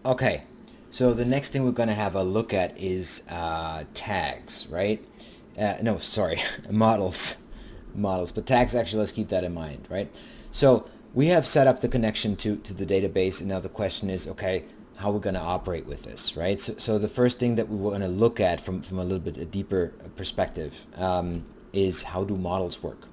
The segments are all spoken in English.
Okay, so the next thing we're going to have a look at is tags, right? No, sorry, models. Models, but tags, actually, let's keep that in mind, right? So we have set up the connection to the database, and now the question is, okay, how we're going to operate with this, right? So the first thing that we want to look at from a little bit a deeper perspective is how do models work?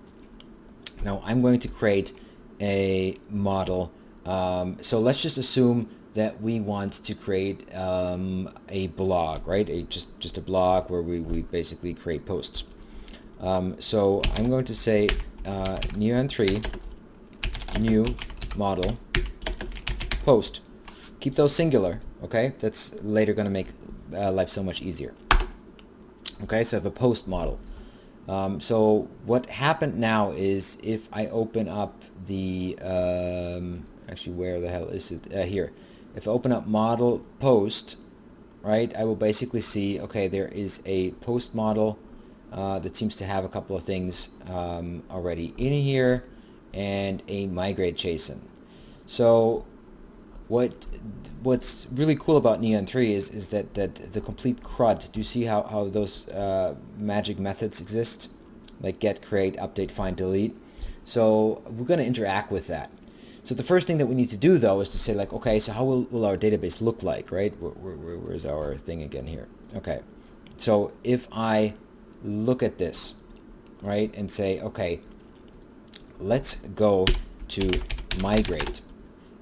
Now I'm going to create a model. So let's just assume that we want to create a blog, right? Just a blog where we basically create posts. So I'm going to say neoan3 new model post. Keep those singular, okay? That's later going to make life so much easier. Okay, so I have a post model. So what happened now is if I open up the, actually where the hell is it? Here. If I open up model post, right, I will basically see, okay, there is a post model that seems to have a couple of things already in here and a migrate JSON. So what's really cool about neoan3 is that the complete CRUD. Do you see how those magic methods exist, like get, create, update, find, delete? So we're going to interact with that. So the first thing that we need to do though is to say, like, okay, so how will our database look like, right? Where's our thing again here? Okay, so if I look at this, right, and say, okay, let's go to migrate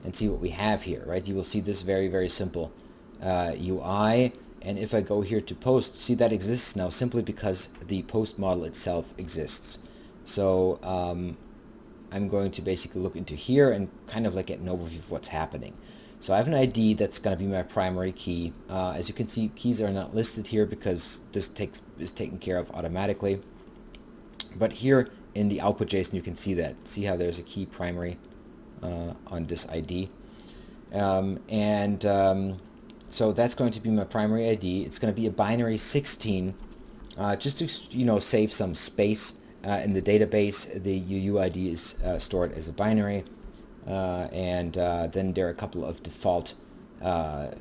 and see what we have here, right? You will see this very, very simple UI. And if I go here to post, see that exists now simply because the post model itself exists. So I'm going to basically look into here and kind of like get an overview of what's happening. So I have an ID that's going to be my primary key. As you can see, keys are not listed here because this is taken care of automatically. But here in the output JSON, you can see that. See how there's a key primary on this ID. So that's going to be my primary ID. It's going to be a binary 16, just to save some space in the database. The UUID is stored as a binary, and then there are a couple of default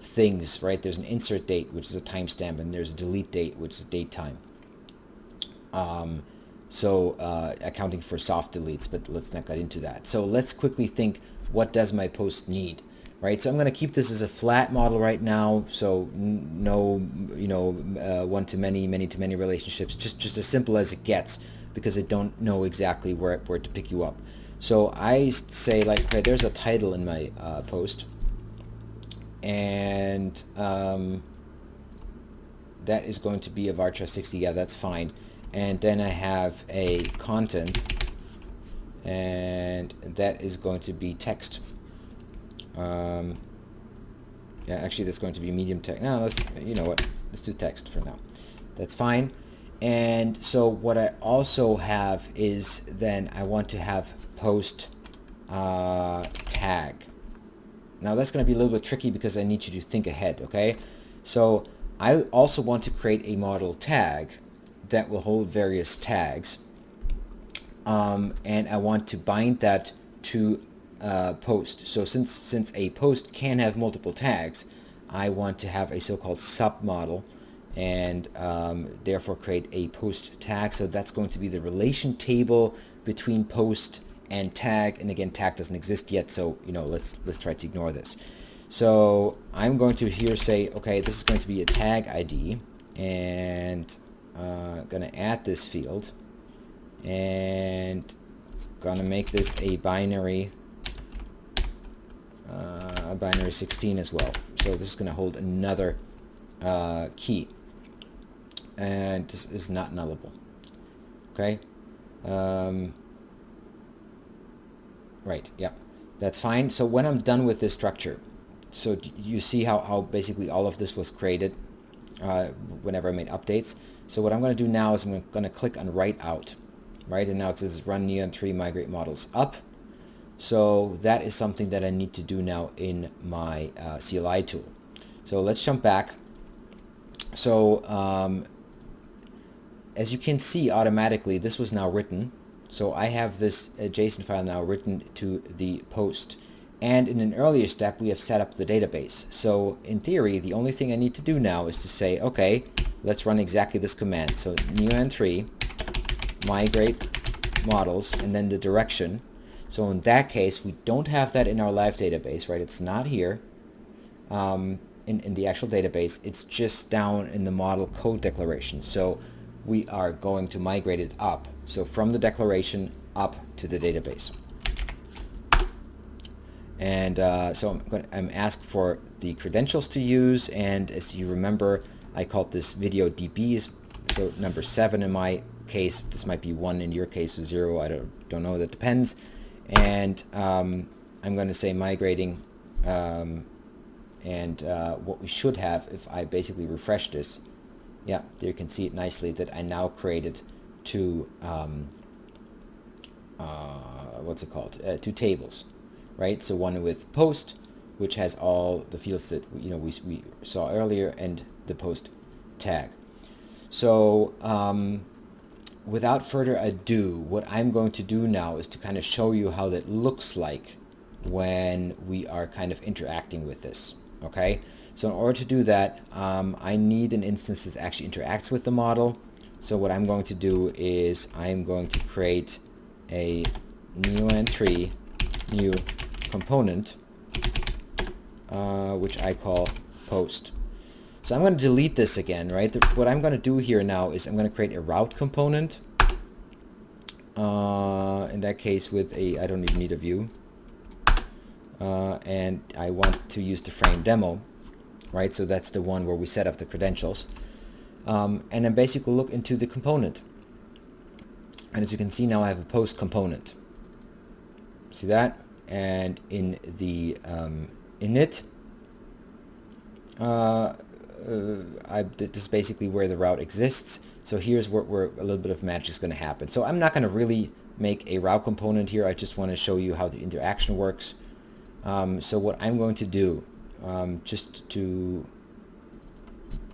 things, right? There's an insert date, which is a timestamp, and there's a delete date, which is date time. Accounting for soft deletes, but let's not get into that. So let's quickly think, what does my post need, right? So I'm going to keep this as a flat model right now, so no, one-to-many, many-to-many relationships, just as simple as it gets, because I don't know exactly where to pick you up. So I say, like, okay, there's a title in my post, and that is going to be a varchar 60. Yeah, that's fine. And then I have a content, and that is going to be text. Yeah, actually that's going to be medium text. No, you know what, let's do text for now. That's fine. And so what I also have is then I want to have post tag. Now that's going to be a little bit tricky because I need you to think ahead, okay? So I also want to create a model tag that will hold various tags, and I want to bind that to post. So since a post can have multiple tags, I want to have a so-called submodel, and therefore create a post tag. So that's going to be the relation table between post and tag. And again, tag doesn't exist yet, so let's try to ignore this. So I'm going to here say, okay, this is going to be a tag ID, and gonna add this field, and gonna make this a binary 16 as well. So this is gonna hold another key, and this is not nullable. Okay. Right. Yeah, that's fine. So when I'm done with this structure, so you see how basically all of this was created whenever I made updates. So what I'm going to do now is I'm going to click on write out, right? And now it says run neoan3 migrate models up. So that is something that I need to do now in my CLI tool. So let's jump back. So as you can see, automatically this was now written. So I have this JSON file now written to the post, And in an earlier step, we have set up the database. So in theory, the only thing I need to do now is to say, okay, let's run exactly this command. So neoan3 migrate models and then the direction. So in that case, we don't have that in our live database, right? It's not here in the actual database. It's just down in the model code declaration. So we are going to migrate it up. So from the declaration up to the database. And so I'm asked for the credentials to use, and as you remember, I called this video DBs. So number 7 in my case, this might be 1 in your case, or 0. I don't know. That depends. And I'm going to say migrating, and what we should have if I basically refresh this. Yeah, there you can see it nicely that I now created two what's it called? 2 tables. Right, so one with post, which has all the fields that we saw earlier, and the post tag. So without further ado, what I'm going to do now is to kind of show you how that looks like when we are kind of interacting with this. Okay, so in order to do that, I need an instance that actually interacts with the model. So what I'm going to do is I'm going to create a neoan3 new component, which I call post. So I'm going to delete this again, right? What I'm going to do here now is I'm going to create a route component. In that case with I don't even need a view. And I want to use the frame demo, right? So that's the one where we set up the credentials. And then basically look into the component. And as you can see now, I have a post component. See that? And in the init, this is basically where the route exists. So here's where a little bit of magic is going to happen. So I'm not going to really make a route component here. I just want to show you how the interaction works. So what I'm going to do, just to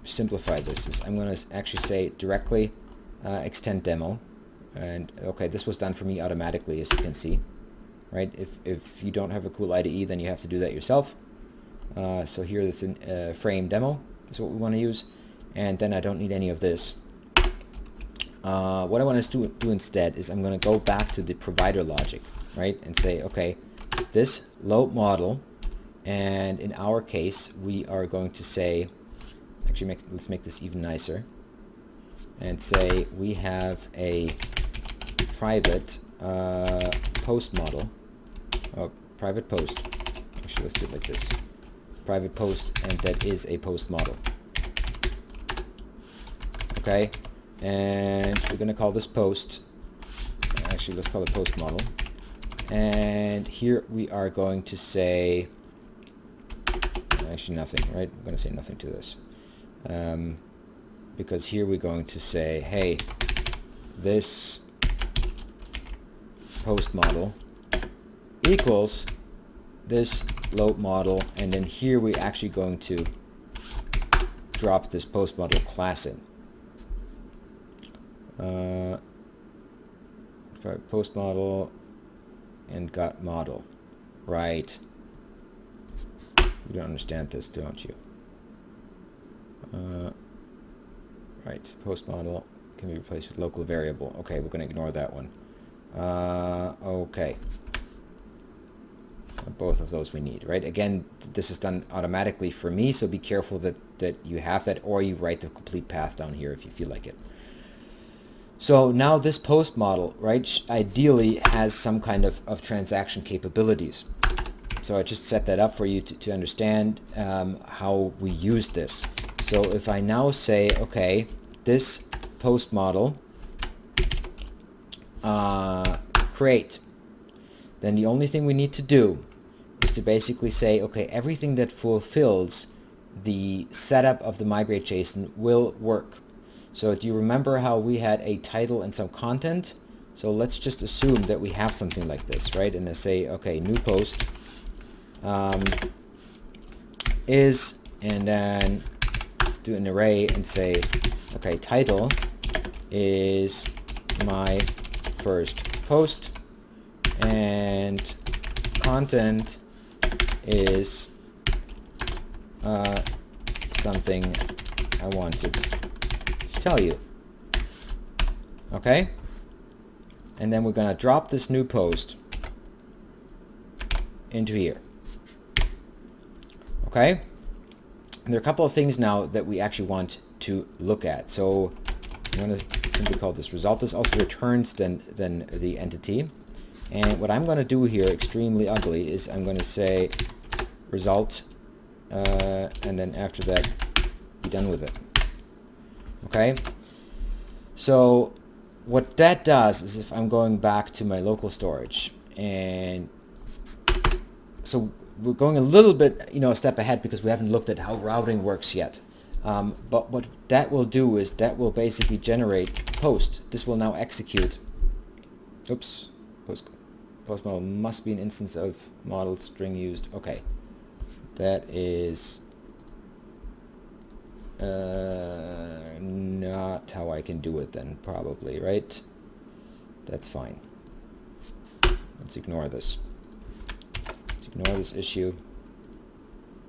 simplify this, is I'm going to actually say directly extend demo. And okay, this was done for me automatically, as you can see. Right? If you don't have a cool IDE, then you have to do that yourself. So here this in frame demo is what we want to use, and then I don't need any of this. What I want to do instead is I'm going to go back to the provider logic, right, and say, okay, this load model, and in our case we are going to say, actually let's make this even nicer, and say we have a private post model. Private post. Actually, let's do it like this. Private post, and that is a post model. Okay, and we're going to call this post. Actually, let's call it post model. And here we are going to say, actually nothing, right? We're going to say nothing to this. Because here we're going to say, hey, this post model equals this load model, and then here we're actually going to drop this post model class in. Post model and got model, right? You don't understand this, don't you? Right, post model can be replaced with local variable. Okay, we're going to ignore that one. Okay. Both of those we need, right? Again, this is done automatically for me, so be careful that you have that, or you write the complete path down here if you feel like it. So now this post model, right, ideally has some kind of transaction capabilities. So I just set that up for you to understand how we use this. So if I now say, okay, this post model create, then the only thing we need to do is to basically say, okay, everything that fulfills the setup of the migrate JSON will work. So do you remember how we had a title and some content? So let's just assume that we have something like this, right? And I say, okay, new post is, and then let's do an array and say, okay, title is my first post, and content is something I wanted to tell you. Okay? And then we're going to drop this new post into here. Okay? And there are a couple of things now that we actually want to look at. So I'm going to simply call this result. This also returns then the entity. And what I'm going to do here, extremely ugly, is I'm going to say result, and then after that, be done with it. Okay? So what that does is, if I'm going back to my local storage, and so we're going a little bit, a step ahead because we haven't looked at how routing works yet. But what that will do is that will basically generate post. This will now execute. Oops. Post model must be an instance of model string used. Okay. That is not how I can do it then, probably, right? That's fine. Let's ignore this. Let's ignore this issue.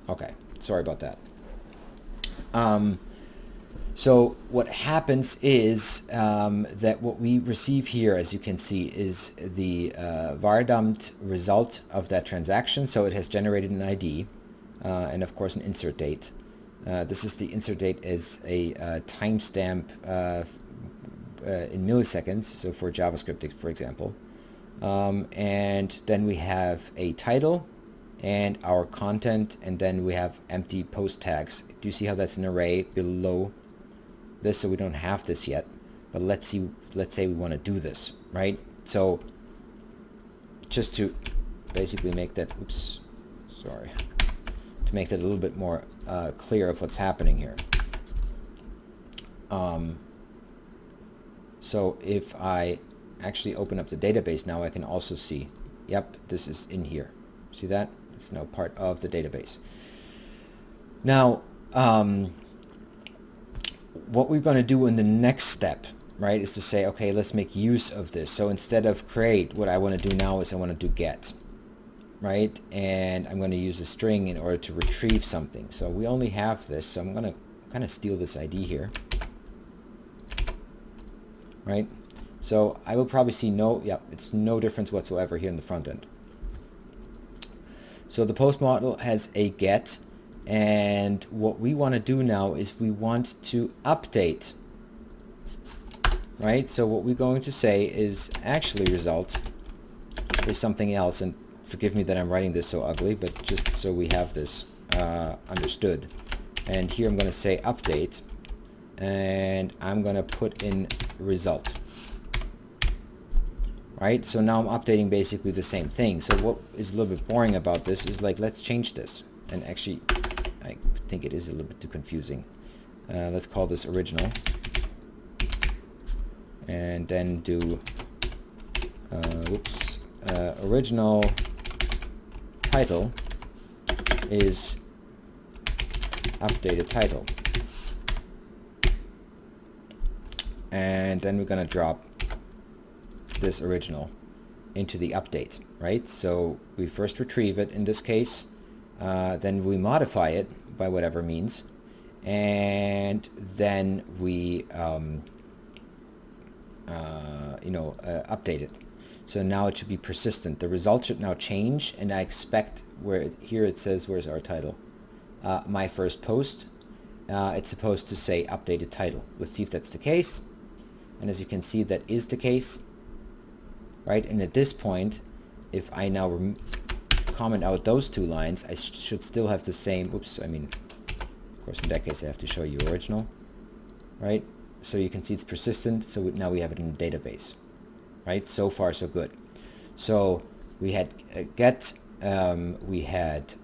Okay, sorry about that. So what happens is that what we receive here, as you can see, is the var-dumped result of that transaction. So it has generated an ID and, of course, an insert date. This is the insert date as a timestamp in milliseconds, so for JavaScript, for example. And then we have a title and our content, and then we have empty post tags. Do you see how that's an array below this? So we don't have this yet, but let's say we want to do this, right? So just to basically make that, to make that a little bit more clear of what's happening here. So if I actually open up the database now, I can also see, yep, this is in here. See that? It's now part of the database. Now, what we're going to do in the next step, right, is to say, okay, let's make use of this. So instead of create, what I want to do now is I want to do get, right? And I'm going to use a string in order to retrieve something. So we only have this, so I'm going to kind of steal this ID here, right? So I will probably see it's no difference whatsoever here in the front end. So the post model has a get, and what we want to do now is we want to update, right? So what we're going to say is actually result is something else, and forgive me that I'm writing this so ugly, but just so we have this understood. And here I'm going to say update, and I'm going to put in result. Right, so now I'm updating basically the same thing. So what is a little bit boring about this is, like, let's change this. And actually, I think it is a little bit too confusing. Let's call this original. And then do, original title is updated title. And then we're going to drop this original into the update, right? So we first retrieve it in this case, then we modify it by whatever means, and then we update it. So now it should be persistent. The result should now change, and I expect here it says, where's our title? My first post. It's supposed to say updated title. Let's see if that's the case. And as you can see, that is the case. Right, and at this point, if I now comment out those two lines, I should still have the same, of course in that case I have to show you original, right? So you can see it's persistent, so now we have it in the database, right? So far so good. So we had get, we had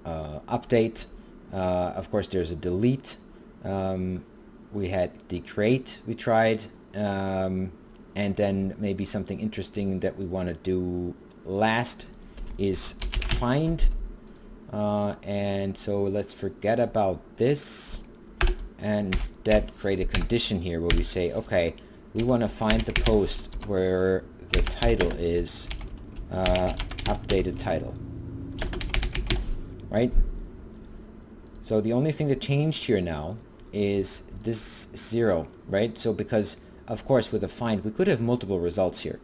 update, of course there's a delete, we had decreate, we tried, and then maybe something interesting that we want to do last is find. And so let's forget about this and instead create a condition here where we say, okay, we want to find the post where the title is updated title. right? So the only thing that changed here now is this 0, right? So because, of course, with a find, we could have multiple results here,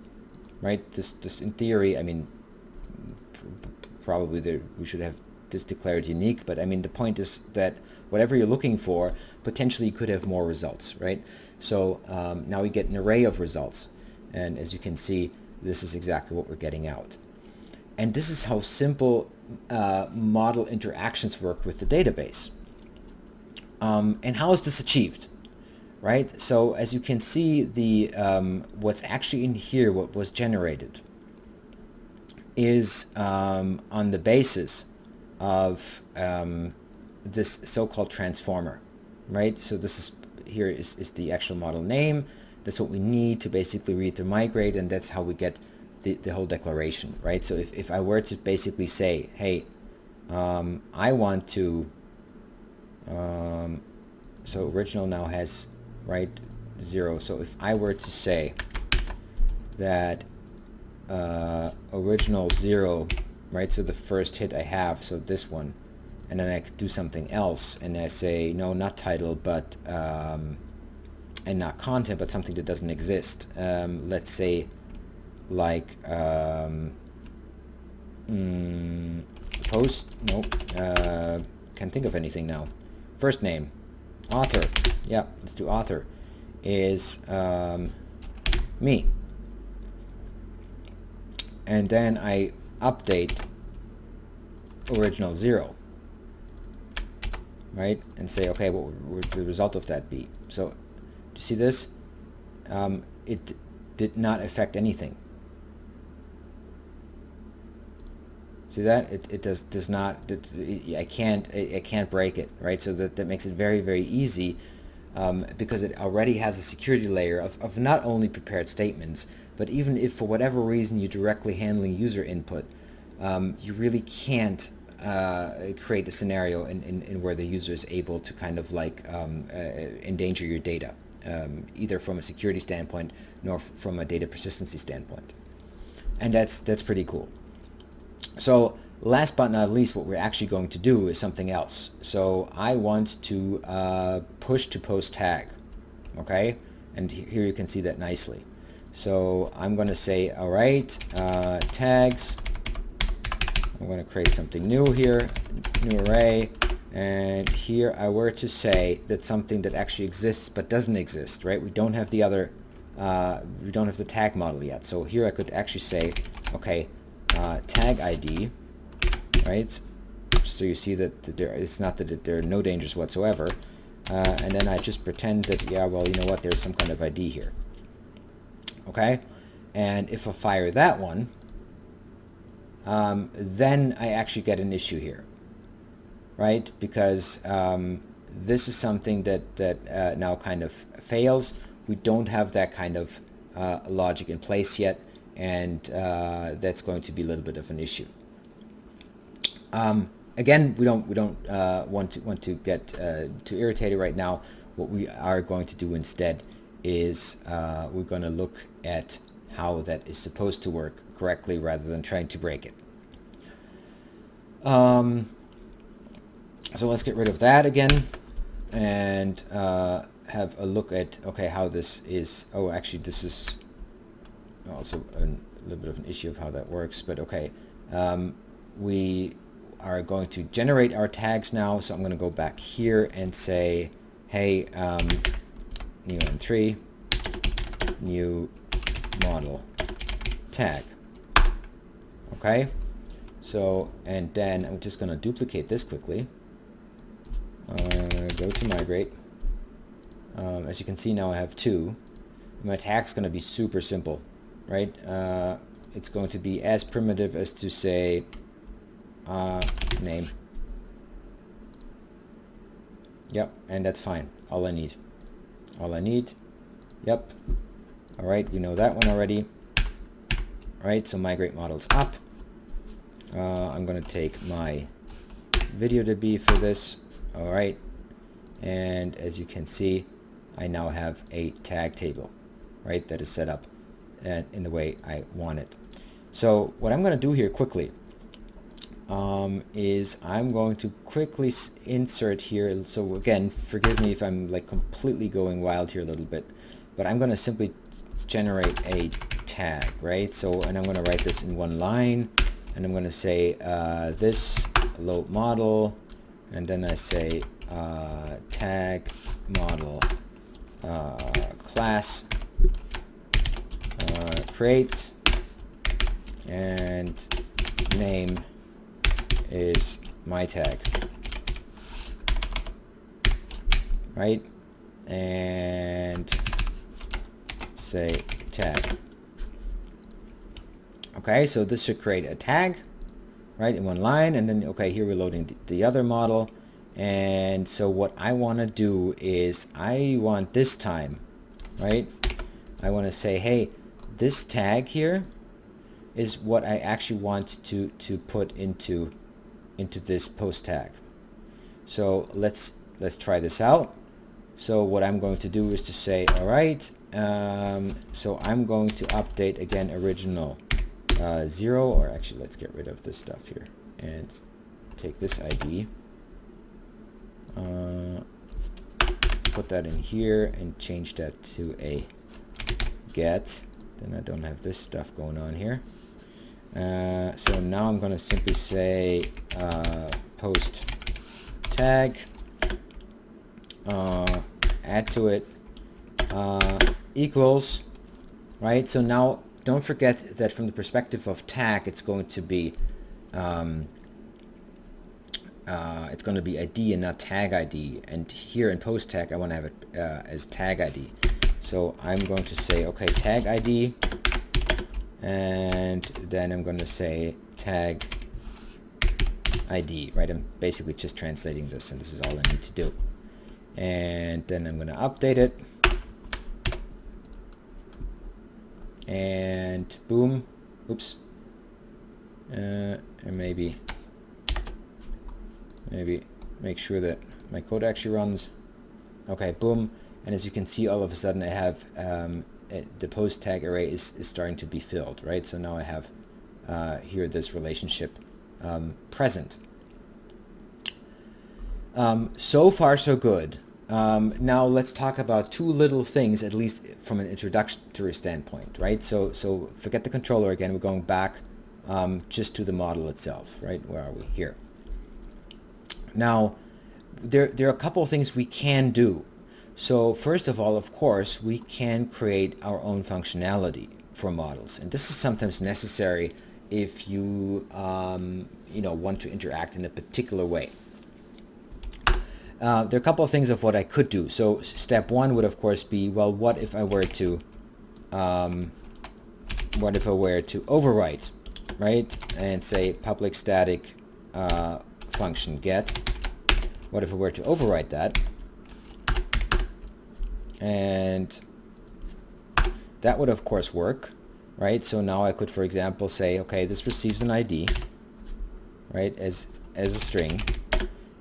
right? This in theory, I mean, probably we should have this declared unique, but I mean, the point is that whatever you're looking for, potentially you could have more results, right? So now we get an array of results. And as you can see, this is exactly what we're getting out. And this is how simple model interactions work with the database. And how is this achieved? Right? So as you can see, the what's actually in here, what was generated, is on the basis of this so-called transformer, right? So this is here is the actual model name. That's what we need to basically read the migrate, and that's how we get the whole declaration, right? So if I were to basically say, hey, I want to, so original now has, right, 0. So if I were to say that original 0, right, so the first hit I have, so this one, and then I do something else, and I say, no, not title, but, and not content, but something that doesn't exist. Let's say, like, post, nope, can't think of anything now. First name, author, yeah, let's do author, is me. And then I update original 0, right? And say, okay, what would the result of that be? So, do you see this? It did not affect anything. See that? It does not. I can't break it, right? So that makes it very, very easy, because it already has a security layer of not only prepared statements, but even if for whatever reason you're directly handling user input, you really can't create a scenario in where the user is able to kind of like endanger your data, either from a security standpoint nor from a data persistency standpoint. And that's pretty cool. So last but not least, what we're actually going to do is something else. So I want to push to post tag, okay? And here you can see that nicely. So I'm going to say, all right, tags. I'm going to create something new here, new array. And here I were to say that something that actually exists but doesn't exist, right? We don't have the other, we don't have the tag model yet. So here I could actually say, okay, tag ID, right? So you see that it's not that there are no dangers whatsoever. And then I just pretend that, yeah, well, you know what, there's some kind of ID here. Okay? And if I fire that one, then I actually get an issue here, right? Because this is something that now kind of fails. We don't have that kind of logic in place yet, and that's going to be a little bit of an issue. Again, we don't want to get too irritated right now. What we are going to do instead is we're going to look at how that is supposed to work correctly rather than trying to break it. So let's get rid of that again and have a look at, okay, how this is. Oh, actually, this is also a little bit of an issue of how that works, but okay. We are going to generate our tags now, so I'm going to go back here and say, hey, neoan3, new model tag. Okay, so, and then I'm just going to duplicate this quickly. Go to migrate. As you can see now I have 2. My tag's going to be super simple, right? It's going to be as primitive as to say name. Yep, and that's fine. All I need. Yep. All right, we know that one already. All right, so migrate models up. I'm going to take my VideoDB for this. All right, and as you can see, I now have a tag table, right, that is set up in the way I want it. So what I'm going to do here quickly is I'm going to quickly insert here. So again, forgive me if I'm like completely going wild here a little bit, but I'm going to simply generate a tag, right? So, and I'm going to write this in one line, and I'm going to say this load model, and then I say tag model class create, and name is my tag, right? And say tag. Okay, so this should create a tag, right, in one line, and then, okay, here we're loading the other model. And so what I want to do is I want this time, right, I want to say, hey, this tag here is what I actually want to put into this post tag. So let's try this out. So what I'm going to do is to say, all right, so I'm going to update again original 0, or actually let's get rid of this stuff here and take this ID, put that in here and change that to a get. Then I don't have this stuff going on here. So now I'm going to simply say post tag, add to it equals, right? So now don't forget that from the perspective of tag, it's going to be ID and not tag ID. And here in post tag, I want to have it as tag ID. So I'm going to say, okay, tag ID, and then I'm going to say tag ID, right? I'm basically just translating this, and this is all I need to do. And then I'm going to update it, and boom, oops, and maybe make sure that my code actually runs. Okay, boom. And as you can see, all of a sudden I have the post tag array is starting to be filled, right? So now I have here this relationship present. So far so good. Now let's talk about two little things, at least from an introductory standpoint, right? So forget the controller again. We're going back just to the model itself, right? Where are we? Here. Now there are a couple of things we can do. So first of all, of course, we can create our own functionality for models, and this is sometimes necessary if you want to interact in a particular way. There are a couple of things of what I could do. So step one would of course be, well, what if I were to overwrite, right, and say public static function get. What if I were to overwrite that? And that would of course work, right? So now I could, for example, say, okay, this receives an ID, right, as a string,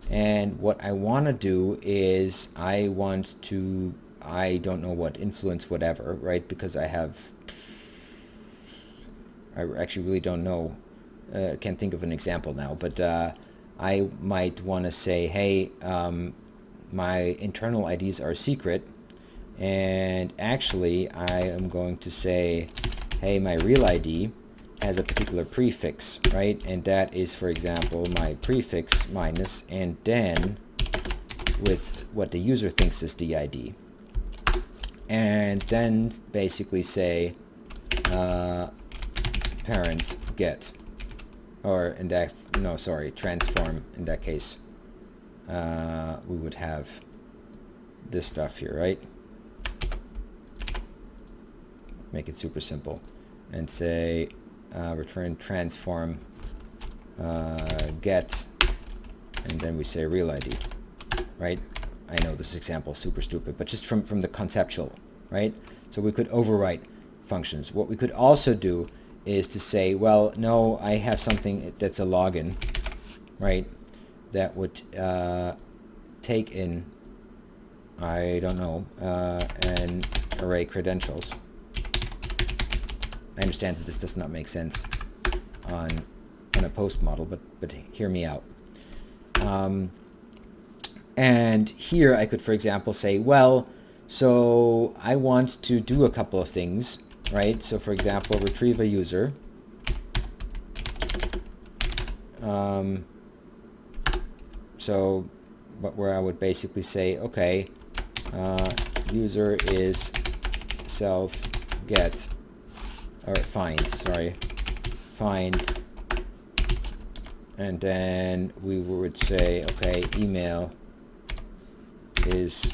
and what I want to do is I want to, I don't know what, influence whatever, right? Because I actually really don't know, can't think of an example now, but I might want to say, hey, my internal IDs are secret. And actually, I am going to say, hey, my real ID has a particular prefix, right? And that is, for example, my prefix minus, and then with what the user thinks is the ID. And then basically say parent get, or in that, no, sorry, transform. In that case, we would have this stuff here, right? Make it super simple and say return transform get, and then we say real ID, right? I know this example is super stupid, but just from the conceptual, right? So we could overwrite functions. What we could also do is to say, well, no, I have something that's a login, right, that would take in, I don't know, an array credentials. I understand that this does not make sense on on a post model, but hear me out. And here I could, for example, say, well, so I want to do a couple of things, right? So for example, retrieve a user. So where I would basically say, okay, user is self get, or find, sorry, find, and then we would say, okay, email is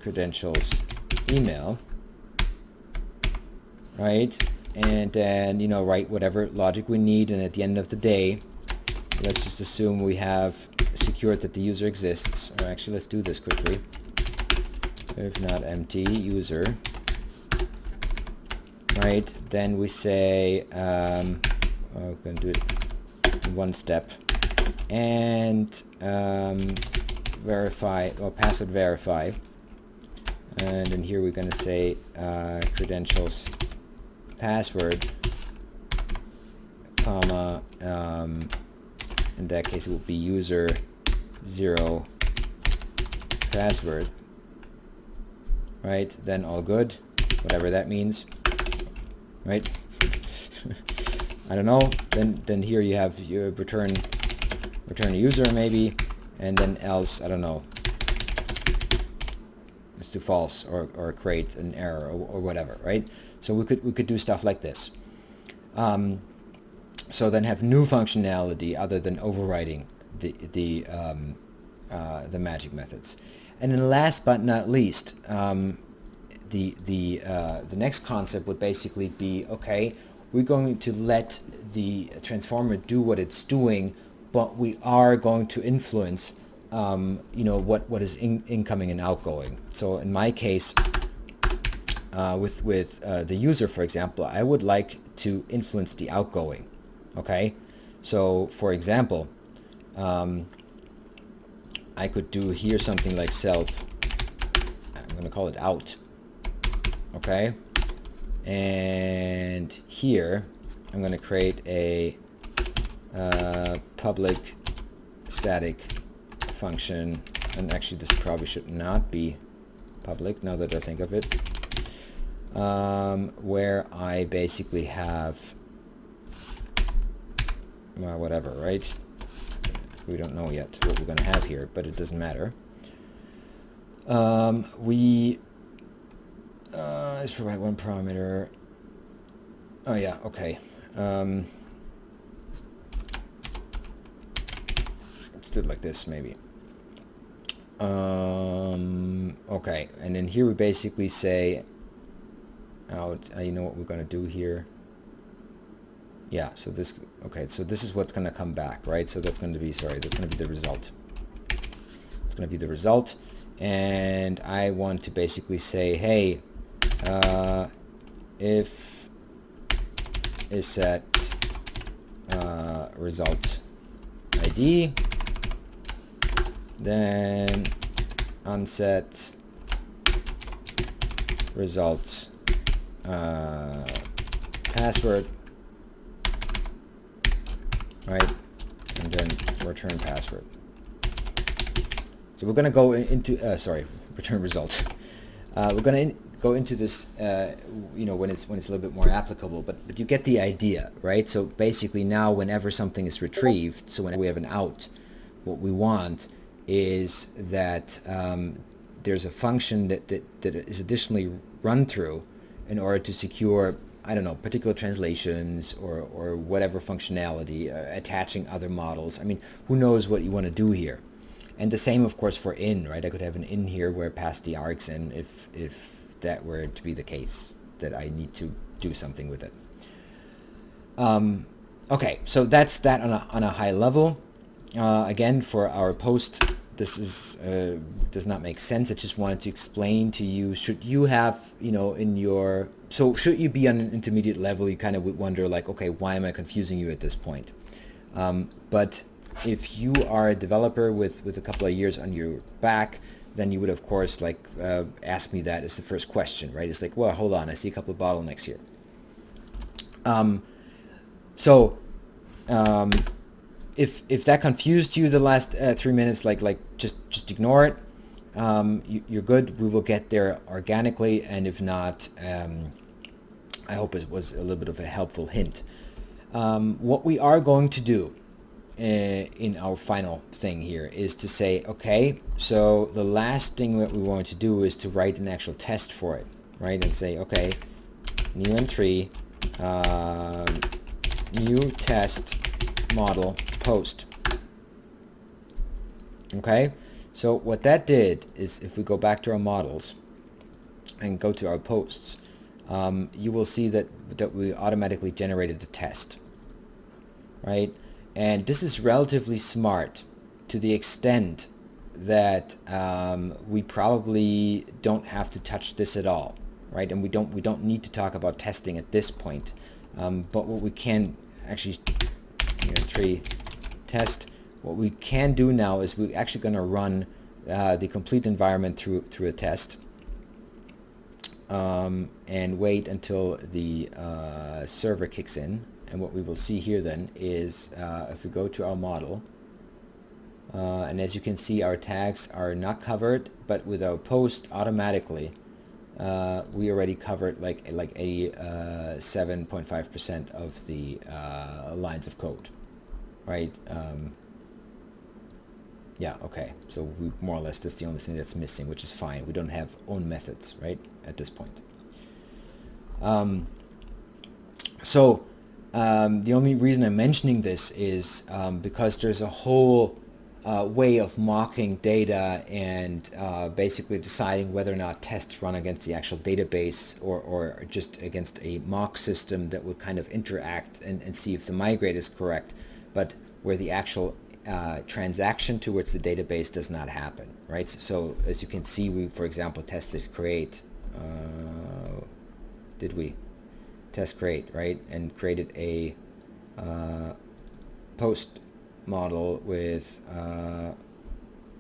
credentials email, right? And then, you know, write whatever logic we need, and at the end of the day, let's just assume we have secured that the user exists. Or actually, let's do this quickly. If not empty user, right? Then we say, we're going to do it in one step, and verify, or password verify. And then here we're going to say credentials password, comma, in that case it would be user 0 password, right? Then all good, whatever that means, right? I don't know. Then here you have your return a user maybe, and then else, I don't know, let's do false, or create an error, or whatever, right? So we could do stuff like this. So then have new functionality other than overriding the magic methods. And then last but not least, the next concept would basically be, okay, we're going to let the transformer do what it's doing, but we are going to influence you know, what is incoming and outgoing. So in my case, with the user, for example, I would like to influence the outgoing. Okay, so for example, I could do here something like self, I'm going to call it out. Okay, and here I'm going to create a public static function, and actually this probably should not be public now that I think of it, where I basically have whatever, right? We don't know yet what we're going to have here, but it doesn't matter. Let's provide one parameter. Oh yeah, okay. Let's do it like this maybe. Okay, and then here we basically say out, you know what we're going to do here. Yeah, so this, okay, so this is what's going to come back, right? So that's going to be, sorry, that's going to be the result. It's going to be the result, and I want to basically say, hey, if is set result ID, then unset result password, right, and then return password. So we're going to go into sorry, return result. We're going to go into this, you know, when it's a little bit more applicable, but you get the idea, right? So basically now, whenever something is retrieved, so whenever we have an out, what we want is that there's a function that is additionally run through in order to secure, I don't know, particular translations or whatever functionality, attaching other models. I mean, who knows what you want to do here. And the same, of course, for in, right? I could have an in here where I pass the args in if that were to be the case, that I need to do something with it. Okay, so that's that on a high level. Again, for our post, this is does not make sense. I just wanted to explain to you, should you have, you know, in your, so should you be on an intermediate level, you kind of would wonder like, okay, why am I confusing you at this point? But if you are a developer with a couple of years on your back, then you would, of course, like ask me that as the first question, right? It's like, well, hold on, I see a couple of bottlenecks here. So if that confused you the last 3 minutes, just ignore it. You're good. We will get there organically, and if not, I hope it was a little bit of a helpful hint. What we are going to do in our final thing here is to say, okay, so the last thing that we want to do is to write an actual test for it, right? And say, okay, neoan3 new test model post. Okay, so what that did is, if we go back to our models and go to our posts, you will see that we automatically generated a test, right? And this is relatively smart to the extent that we probably don't have to touch this at all, right? And we don't need to talk about testing at this point. But what we can actually, neoan3 test, what we can do now is we're actually going to run the complete environment through a test, and wait until the server kicks in. And what we will see here then is, if we go to our model, and as you can see, our tags are not covered, but with our post automatically, we already covered like 87.5% of the lines of code, right? Yeah, okay, so we more or less, that's the only thing that's missing, which is fine. We don't have own methods, right, at this point. The only reason I'm mentioning this is because there's a whole way of mocking data and basically deciding whether or not tests run against the actual database or just against a mock system that would kind of interact and see if the migrate is correct, but where the actual transaction towards the database does not happen, right? So as you can see, we, for example, tested create. Did we test create, right? And created a post model with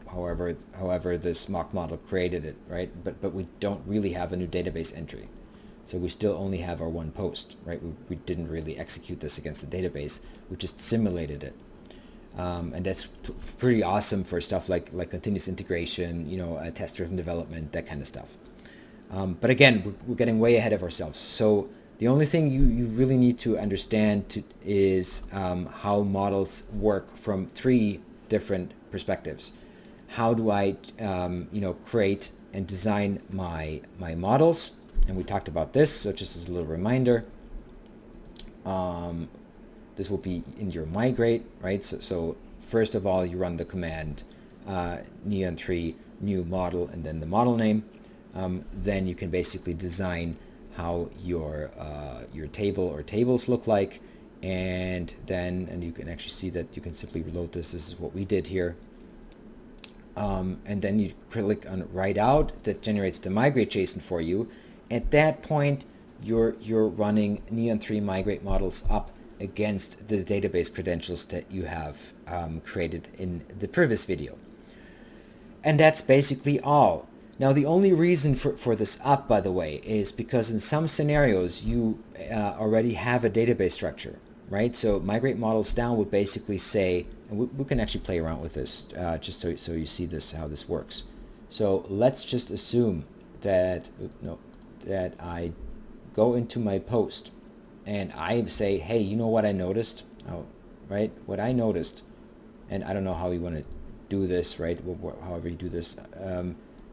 however this mock model created it, right? But we don't really have a new database entry. So we still only have our one post, right? We didn't really execute this against the database. We just simulated it. And that's pretty awesome for stuff like continuous integration, test-driven development, that kind of stuff. But again, we're getting way ahead of ourselves. So the only thing you really need to understand is how models work from 3 different perspectives. How do I, create and design my models? And we talked about this, so just as a little reminder. This will be in your migrate, right? So first of all, you run the command neoan3 new model and then the model name. Then you can basically design how your table or tables look like, and you can actually see that you can simply reload this. This is what we did here. And then you click on write out. That generates the migrate JSON for you. At that point, you're running neoan3 migrate models up against the database credentials that you have created in the previous video. And that's basically all. Now, the only reason for this up, by the way, is because in some scenarios you already have a database structure, right? So migrate models down would basically say, and we can actually play around with this just so you see this, how this works. So let's just assume that that I go into my post and I say, hey, you know what I noticed? Oh, right? What I noticed, and I don't know how you want to do this, right? However you do this.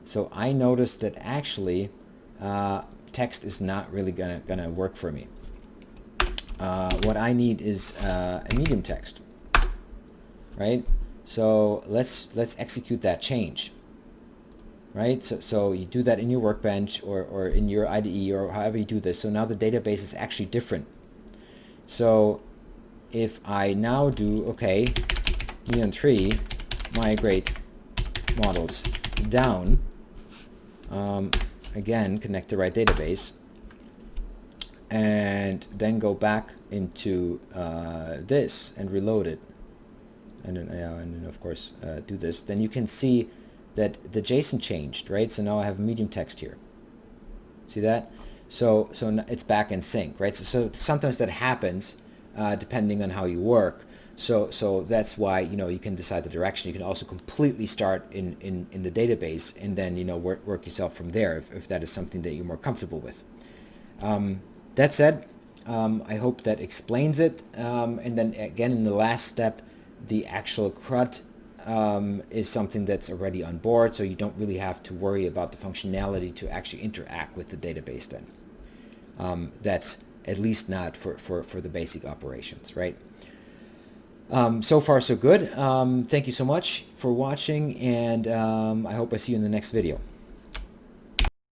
So I noticed that actually text is not really gonna work for me. What I need is a medium text, right? So let's execute that change, right? So you do that in your workbench or in your IDE or however you do this. So now the database is actually different. So if I now do, okay, neoan3 migrate models down, again, connect the right database, and then go back into this and reload it, and then of course do this, then you can see that the JSON changed, right? So now I have medium text here. See that? So it's back in sync, right? So sometimes that happens depending on how you work. So that's why, you can decide the direction. You can also completely start in the database and then, work yourself from there if that is something that you're more comfortable with. That said, I hope that explains it. And then again, in the last step, the actual CRUD is something that's already on board, so you don't really have to worry about the functionality to actually interact with the database then. That's at least not for the basic operations, right? So far so good. Thank you so much for watching, and I hope I see you in the next video.